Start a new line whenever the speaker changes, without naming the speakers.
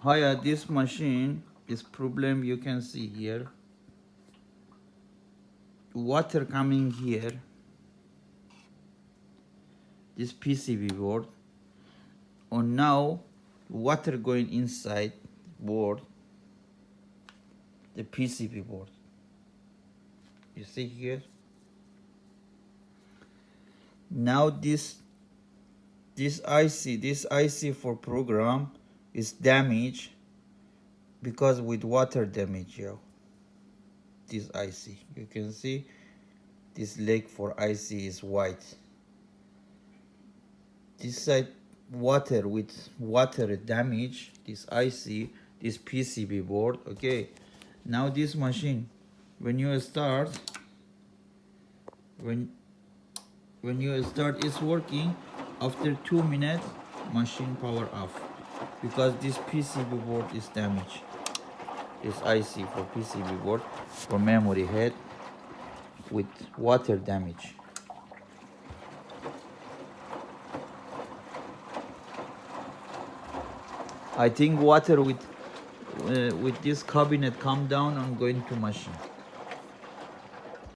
Higher this machine, this problem you can see here. Water coming here. This PCB board. And now water going inside board, the PCB board. You see here. Now this IC for program is damaged because with water damage, yo. This IC, you can see this leg for IC is white. This side water with water damage, this IC, this PCB board. Okay, now this machine, when you start, when you start it's working. After 2 minutes machine power off because this PCB board is damaged. This IC for PCB board for memory head with water damage. I think water with this cabinet come down and going to machine.